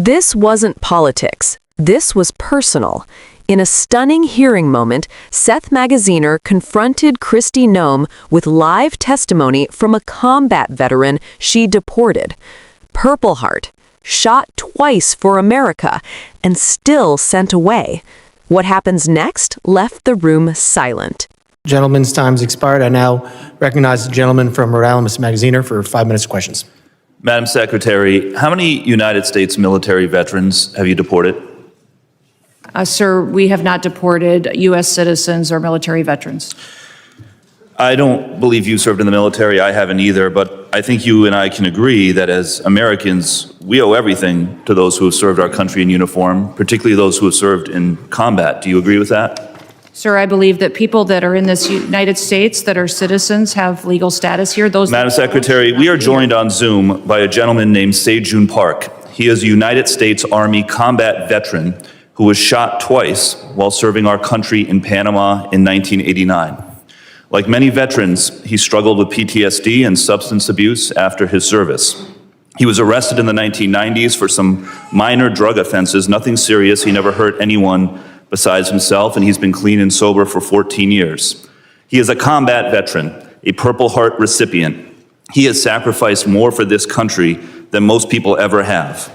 This wasn't politics. This was personal. In a stunning hearing moment, Seth Magaziner confronted Kristi Noem with live testimony from a combat veteran she deported. Purple Heart, shot twice for America, and still sent away. What happens next left the room silent. Gentleman's time's expired. I now recognize the gentleman from Rhode Island, Mr. Magaziner, for 5 minutes of questions. Madam Secretary, how many United States military veterans have you deported? Sir, we have not deported U.S. citizens or military veterans. I don't believe you served in the military. I haven't either, but I think you and I can agree that as Americans, we owe everything to those who have served our country in uniform, particularly those who have served in combat. Do you agree with that? Sir, I believe that people that are in this United States that are citizens have legal status here. Madam Secretary, we are joined on Zoom by a gentleman named Sejun Park. He is a United States Army combat veteran who was shot twice while serving our country in Panama in 1989. Like many veterans, he struggled with PTSD and substance abuse after his service. He was arrested in the 1990s for some minor drug offenses, nothing serious. He never hurt anyone besides himself, and he's been clean and sober for 14 years. He is a combat veteran, a Purple Heart recipient. He has sacrificed more for this country than most people ever have.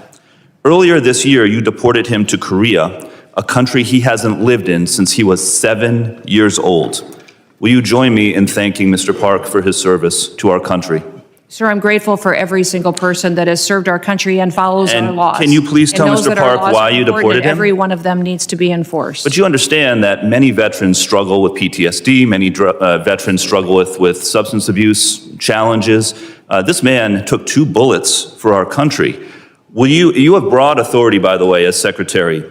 Earlier this year, you deported him to Korea, a country he hasn't lived in since he was 7 years old. Will you join me in thanking Mr. Park for his service to our country? Sir, I'm grateful for every single person that has served our country and follows our laws. Can you please tell Mr. Park why you deported him? Every one of them needs to be enforced. But you understand that many veterans struggle with PTSD, many veterans struggle with substance abuse challenges. This man took 2 bullets for our country. You have broad authority, by the way, as Secretary,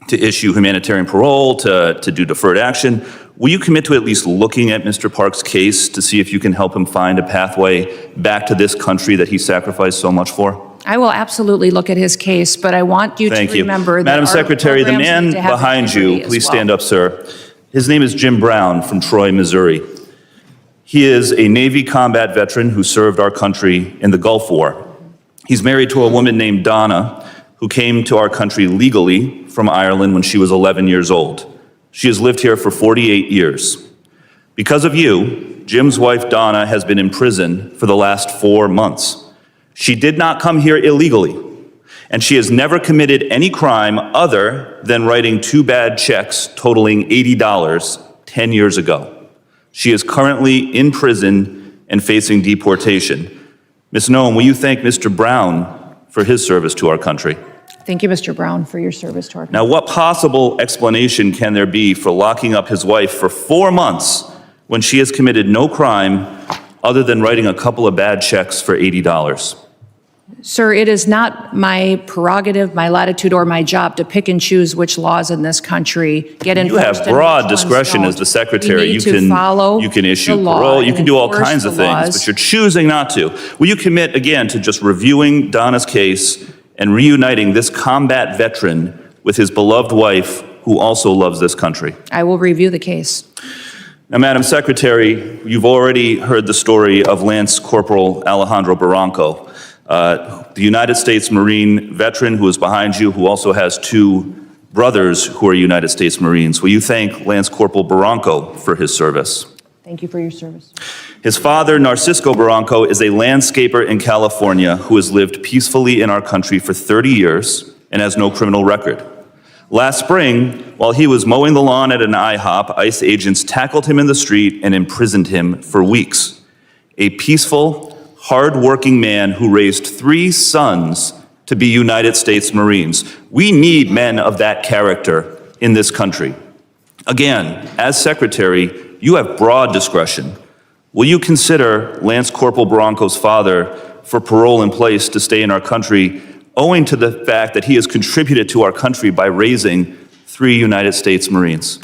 to issue humanitarian parole, to do deferred action. Will you commit to at least looking at Mr. Park's case to see if you can help him find a pathway back to this country that he sacrificed so much for? I will absolutely look at his case, but I want you to remember that Madam Secretary, the man behind you, please stand up, sir. His name is Jim Brown from Troy, Missouri. He is a Navy combat veteran who served our country in the Gulf War. He's married to a woman named Donna, who came to our country legally from Ireland when she was 11 years old. She has lived here for 48 years. Because of you, Jim's wife, Donna, has been in prison for the last 4 months. She did not come here illegally, and she has never committed any crime other than writing 2 bad checks totaling $80 10 years ago. She is currently in prison and facing deportation. Ms. Noem, will you thank Mr. Brown for his service to our country? Thank you, Mr. Brown, for your service to our country. Now, what possible explanation can there be for locking up his wife for 4 months when she has committed no crime other than writing a couple of bad checks for $80? Sir, it is not my prerogative, my latitude, or my job to pick and choose which laws in this country get enforced. You have broad discretion as the Secretary. You can issue parole, you can do all kinds of things, but you're choosing not to. Will you commit, again, to just reviewing Donna's case and reuniting this combat veteran with his beloved wife, who also loves this country? I will review the case. Now, Madam Secretary, you've already heard the story of Lance Corporal Alejandro Bronco, the United States Marine veteran who is behind you, who also has 2 brothers who are United States Marines. Will you thank Lance Corporal Bronco for his service? Thank you for your service. His father, Narcisso Bronco, is a landscaper in California who has lived peacefully in our country for 30 years and has no criminal record. Last spring, while he was mowing the lawn at an IHOP, ICE agents tackled him in the street and imprisoned him for weeks. A peaceful, hard-working man who raised 3 sons to be United States Marines. We need men of that character in this country. Again, as Secretary, you have broad discretion. Will you consider Lance Corporal Bronco's father for parole in place to stay in our country, owing to the fact that he has contributed to our country by raising 3 United States Marines?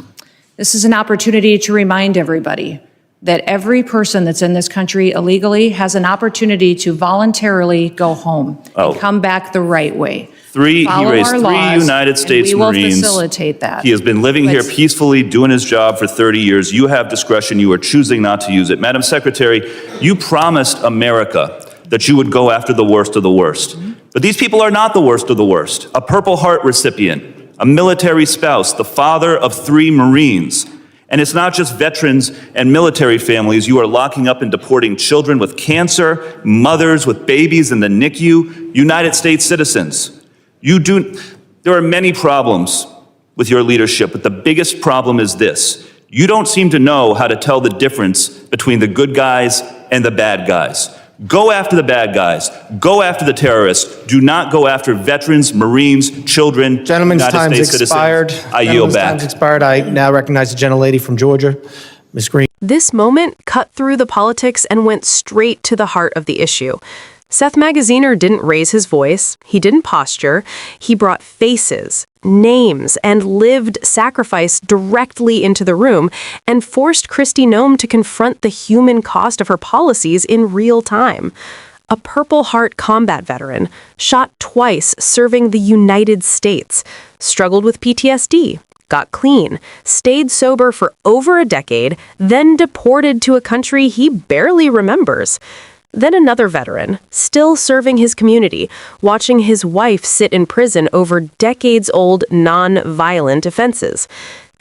This is an opportunity to remind everybody that every person that's in this country illegally has an opportunity to voluntarily go home and come back the right way. He raised 3 United States Marines. We will facilitate that. He has been living here peacefully, doing his job for 30 years. You have discretion. You are choosing not to use it. Madam Secretary, you promised America that you would go after the worst of the worst. But these people are not the worst of the worst. A Purple Heart recipient, a military spouse, the father of 3 Marines. And it's not just veterans and military families. You are locking up and deporting children with cancer, mothers with babies in the NICU, United States citizens. There are many problems with your leadership, but the biggest problem is this. You don't seem to know how to tell the difference between the good guys and the bad guys. Go after the bad guys. Go after the terrorists. Do not go after veterans, Marines, children, Gentleman's United time's States expired. citizens. I yield back. Time's expired. I now recognize the gentlelady from Georgia, Ms. Green. This moment cut through the politics and went straight to the heart of the issue. Seth Magaziner didn't raise his voice, he didn't posture, he brought faces, names, and lived sacrifice directly into the room and forced Kristi Noem to confront the human cost of her policies in real time. A Purple Heart combat veteran, shot twice serving the United States, struggled with PTSD, got clean, stayed sober for over a decade, then deported to a country he barely remembers. Then another veteran, still serving his community, watching his wife sit in prison over decades-old non-violent offenses.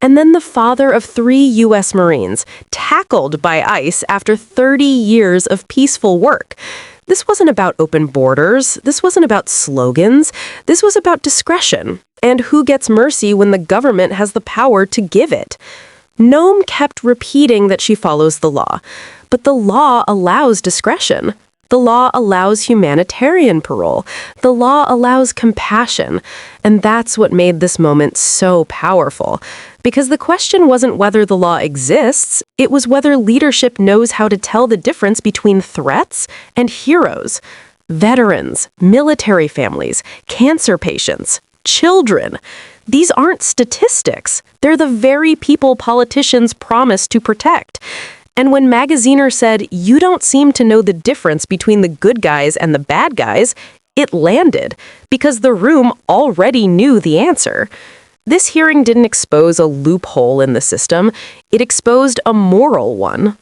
And then the father of 3 U.S. Marines, tackled by ICE after 30 years of peaceful work. This wasn't about open borders. This wasn't about slogans. This was about discretion and who gets mercy when the government has the power to give it. Noem kept repeating that she follows the law, but the law allows discretion. The law allows humanitarian parole. The law allows compassion. And that's what made this moment so powerful. Because the question wasn't whether the law exists, it was whether leadership knows how to tell the difference between threats and heroes. Veterans, military families, cancer patients, children. These aren't statistics. They're the very people politicians promise to protect. And when Magaziner said, "You don't seem to know the difference between the good guys and the bad guys," it landed, because the room already knew the answer. This hearing didn't expose a loophole in the system. It exposed a moral one.